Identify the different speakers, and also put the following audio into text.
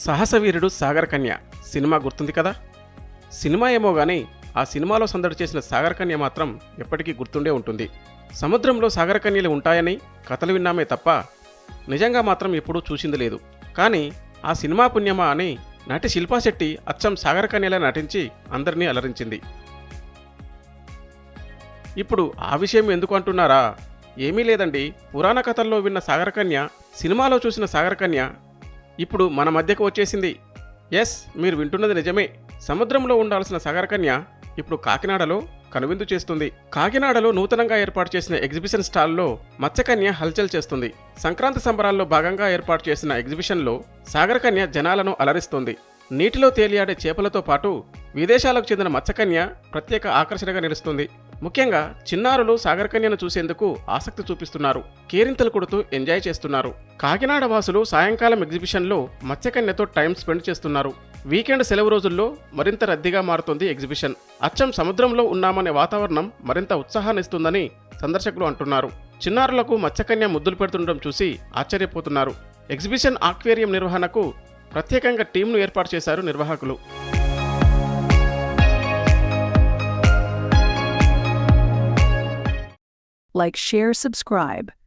Speaker 1: సాహసవీరుడు Sagar Kanya cinema గుర్తుంది కదా. Cinema ఏమో గానీ ఆ సినిమాలో సందడి చేసిన సాగర్ కన్య మాత్రం ఎప్పటికీ గుర్తుండే ఉంటుంది. సముద్రంలో సాగర కన్యలు ఉంటాయని కథలు విన్నామే తప్ప నిజంగా మాత్రం ఎప్పుడూ చూసింది లేదు. కానీ ఆ సినిమా పుణ్యమా అని నటి శిల్పా శెట్టి అచ్చం సాగర కన్యలా నటించి అందరినీ అలరించింది. ఇప్పుడు ఆ విషయం ఎందుకు అంటున్నారా? ఏమీ లేదండి, పురాణ కథల్లో విన్న సాగర కన్య, సినిమాలో చూసిన సాగర కన్య ఇప్పుడు మన మధ్యకు వచ్చేసింది. ఎస్, మీరు వింటున్నది నిజమే. సముద్రంలో ఉండాల్సిన సాగర కన్య ఇప్పుడు కాకినాడలో కనువిందు చేస్తుంది. కాకినాడలో నూతనంగా ఏర్పాటు చేసిన ఎగ్జిబిషన్ స్టాల్లో మత్స్యకన్య హల్చల్ చేస్తుంది. సంక్రాంతి సంబరాల్లో భాగంగా ఏర్పాటు చేసిన ఎగ్జిబిషన్లో సాగర కన్య జనాలను అలరిస్తుంది. నీటిలో తేలియాడే చేపలతో పాటు విదేశాలకు చెందిన మత్స్యకన్య ప్రత్యేక ఆకర్షణగా నిలుస్తుంది. ముఖ్యంగా చిన్నారులు సాగర కన్యను చూసేందుకు ఆసక్తి చూపిస్తున్నారు. కేరింతలు కొడుతూ ఎంజాయ్ చేస్తున్నారు. కాకినాడ వాసులు సాయంకాలం ఎగ్జిబిషన్లో మత్స్యకన్యతో టైం స్పెండ్ చేస్తున్నారు. వీకెండ్ సెలవు రోజుల్లో మరింత రద్దీగా మారుతుంది ఎగ్జిబిషన్. అచ్చం సముద్రంలో ఉన్నామనే వాతావరణం మరింత ఉత్సాహాన్నిస్తుందని సందర్శకులు అంటున్నారు. చిన్నారులకు మత్స్యకన్య ముద్దులు పెడుతుండడం చూసి ఆశ్చర్యపోతున్నారు. ఎగ్జిబిషన్ ఆక్వేరియం నిర్వహణకు ప్రత్యేకంగా టీంను ఏర్పాటు చేశారు నిర్వాహకులు.
Speaker 2: Like, share, subscribe.